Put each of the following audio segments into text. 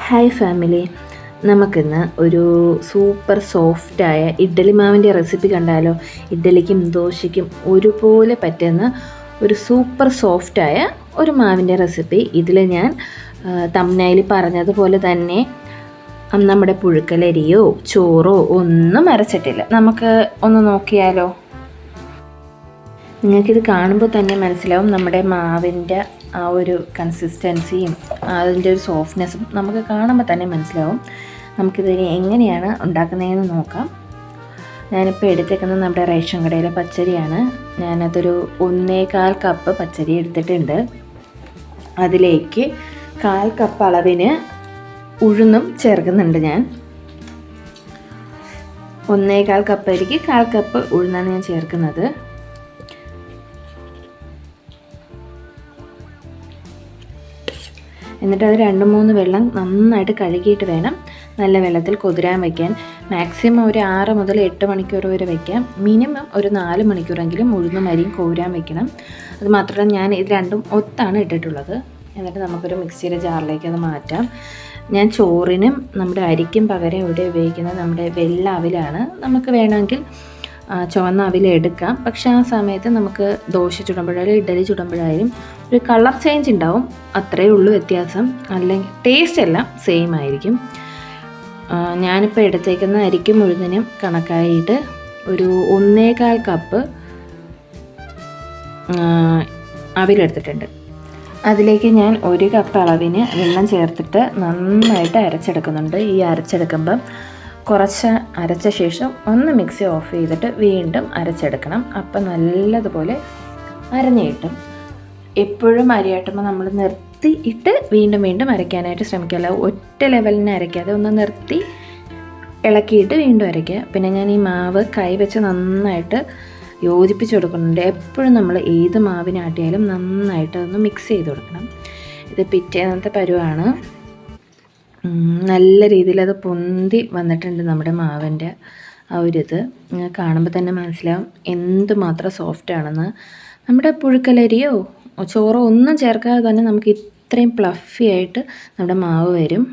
Hi family, നമുക്കിന്ന് ഒരു super സോഫ്റ്റായ idli മാവിൻ്റെ റെസിപ്പി കണ്ടാലോ? ഇഡ്ഡലിക്കും ദോശയ്ക്കും ഒരുപോലെ പറ്റുന്ന ഒരു സൂപ്പർ സോഫ്റ്റായ ഒരു മാവിൻ്റെ റെസിപ്പി. ഇതിൽ ഞാൻ തംബ്നെയിൽ പറഞ്ഞതുപോലെ തന്നെ നമ്മുടെ പുഴുക്കലരിയോ ചോറോ ഒന്നും അരച്ചിട്ടില്ല. നമുക്ക് ഒന്ന് നോക്കിയാലോ? നിങ്ങൾക്കിത് കാണുമ്പോൾ തന്നെ മനസ്സിലാവും നമ്മുടെ മാവിൻ്റെ ആ ഒരു കൺസിസ്റ്റൻസിയും അതിൻ്റെ ഒരു സോഫ്റ്റ്നെസ്സും നമുക്ക് കാണുമ്പോൾ തന്നെ മനസ്സിലാവും. നമുക്കിതിന് എങ്ങനെയാണ് ഉണ്ടാക്കുന്നതെന്ന് നോക്കാം. ഞാനിപ്പോൾ എടുത്തേക്കുന്നത് നമ്മുടെ റേഷൻ കടയിലെ പച്ചരിയാണ്. ഞാനതൊരു 1.25 കപ്പ് പച്ചരി എടുത്തിട്ടുണ്ട്. അതിലേക്ക് 1/4 കപ്പ് അളവിന് ഉഴുന്നും ചേർക്കുന്നുണ്ട്. ഞാൻ 1.25 കപ്പ് അരിക്ക് 1/4 കപ്പ് ഉഴുന്നാണ് ഞാൻ ചേർക്കുന്നത്. എന്നിട്ട് അത് 2-3 വെള്ളം നന്നായിട്ട് കഴുകിയിട്ട് വേണം നല്ല വെള്ളത്തിൽ കുതിരാൻ വയ്ക്കാൻ. മാക്സിമം ഒരു 6 മുതൽ 8 മണിക്കൂർ വരെ വയ്ക്കാം. മിനിമം ഒരു 4 മണിക്കൂറെങ്കിലും ഉഴുന്നും അരിയും കുതിരാൻ വയ്ക്കണം. അത് മാത്രമല്ല, ഞാൻ ഇത് രണ്ടും ഒത്താണ് ഇട്ടിട്ടുള്ളത്. എന്നിട്ട് നമുക്കൊരു മിക്സിയുടെ ജാറിലേക്ക് അത് മാറ്റാം. ഞാൻ ചോറിനും നമ്മുടെ അരിക്കും പകരം ഇവിടെ ഉപയോഗിക്കുന്നത് നമ്മുടെ വെള്ള അവിലാണ്. നമുക്ക് വേണമെങ്കിൽ ചുവന്ന അവിൽ എടുക്കാം. പക്ഷെ ആ സമയത്ത് നമുക്ക് ദോശ ചുടുമ്പോഴായാലും ഇഡ്ഡലി ചുടുമ്പോഴായാലും ഒരു കളർ ചേഞ്ച് ഉണ്ടാവും. അത്രയേ ഉള്ളൂ വ്യത്യാസം. അല്ലെങ്കിൽ ടേസ്റ്റ് എല്ലാം സെയിം ആയിരിക്കും. ഞാനിപ്പോൾ എടുത്തേക്കുന്ന അരിക്കും ഉഴുന്നിനും കണക്കായിട്ട് ഒരു 1.25 കപ്പ് അവിലെടുത്തിട്ടുണ്ട്. അതിലേക്ക് ഞാൻ 1 കപ്പ് അളവിന് വെള്ളം ചേർത്തിട്ട് നന്നായിട്ട് അരച്ചെടുക്കുന്നുണ്ട്. ഈ അരച്ചെടുക്കുമ്പം കുറച്ച് അരച്ച ശേഷം ഒന്ന് മിക്സി ഓഫ് ചെയ്തിട്ട് വീണ്ടും അരച്ചെടുക്കണം. അപ്പം നല്ലതുപോലെ അരഞ്ഞു കിട്ടും. എപ്പോഴും അരിയാട്ടുമ്പോൾ നമ്മൾ നിർത്തിയിട്ട് വീണ്ടും അരയ്ക്കാനായിട്ട് ശ്രമിക്കുക. ഒറ്റ ലെവലിന് അരയ്ക്കാതെ ഒന്ന് നിർത്തി ഇളക്കിയിട്ട് വീണ്ടും അരയ്ക്കുക. പിന്നെ ഞാൻ ഈ മാവ് കൈവച്ച് നന്നായിട്ട് യോജിപ്പിച്ച് കൊടുക്കുന്നുണ്ട്. എപ്പോഴും നമ്മൾ ഏത് മാവിനാട്ടിയാലും നന്നായിട്ട് ഒന്ന് മിക്സ് ചെയ്ത് കൊടുക്കണം. ഇത് പിറ്റേന്നത്തെ പരുവാണ്. നല്ല രീതിയിൽ അത് പൊന്തി വന്നിട്ടുണ്ട് നമ്മുടെ മാവിൻ്റെ ആ ഒരിത്. കാണുമ്പോൾ തന്നെ മനസ്സിലാവും എന്തുമാത്രം സോഫ്റ്റാണെന്ന്. നമ്മുടെ പുഴുക്കലരിയോ ചോറോ ഒന്നും ചേർക്കാതെ തന്നെ നമുക്ക് ഇത്രയും പ്ലഫി ആയിട്ട് നമ്മുടെ മാവ് വരും.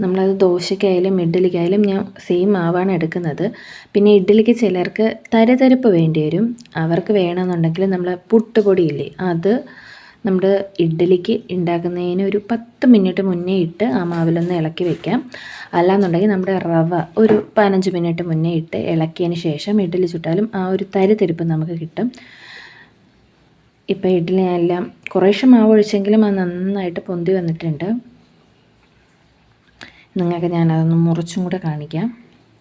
നമ്മളത് ദോശയ്ക്കായാലും ഇഡ്ഡലിക്കായാലും ഞാൻ സെയിം മാവാണ് എടുക്കുന്നത്. പിന്നെ ഇഡ്ഡലിക്ക് ചിലർക്ക് തരിതരിപ്പ് വേണ്ടി വരും. അവർക്ക് വേണമെന്നുണ്ടെങ്കിൽ നമ്മൾ പുട്ടുപൊടിയില്ലേ, അത് നമ്മുടെ ഇഡ്ഡലിക്ക് ഉണ്ടാക്കുന്നതിന് ഒരു 10 മിനിറ്റ് മുന്നേ ഇട്ട് ആ മാവിലൊന്ന് ഇളക്കി വെക്കാം. അല്ലാന്നുണ്ടെങ്കിൽ നമ്മുടെ റവ ഒരു 15 മിനിറ്റ് മുന്നേ ഇട്ട് ഇളക്കിയതിന് ശേഷം ഇഡ്ഡലി ചുട്ടാലും ആ ഒരു തരിതരിപ്പ് നമുക്ക് കിട്ടും. ഇപ്പോൾ ഇഡ്ഡലി എല്ലാം കുറേശ്ശെ മാവ് ഒഴിച്ചെങ്കിലും അത് നന്നായിട്ട് പൊന്തി വന്നിട്ടുണ്ട്. നിങ്ങൾക്ക് ഞാനതൊന്ന് മുറിച്ചും കൂടെ കാണിക്കാം.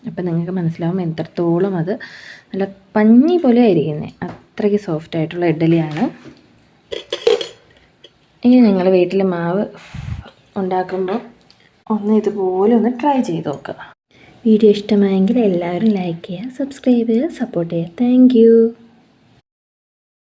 അപ്പം നിങ്ങൾക്ക് മനസ്സിലാവും എത്രത്തോളം അത് നല്ല പഞ്ഞി പോലെ ആയിരിക്കുന്നത്. അത്രയ്ക്ക് സോഫ്റ്റായിട്ടുള്ള ഇഡ്ഡലിയാണ്. ഇനി നിങ്ങൾ വീട്ടിൽ മാവ് ഉണ്ടാക്കുമ്പോൾ ഇതുപോലെ ഒന്ന് ട്രൈ ചെയ്ത് നോക്കുക. വീഡിയോ ഇഷ്ടമായെങ്കിൽ എല്ലാവരും ലൈക്ക് ചെയ്യുക, സബ്സ്ക്രൈബ് ചെയ്യുക, സപ്പോർട്ട് ചെയ്യുക. താങ്ക്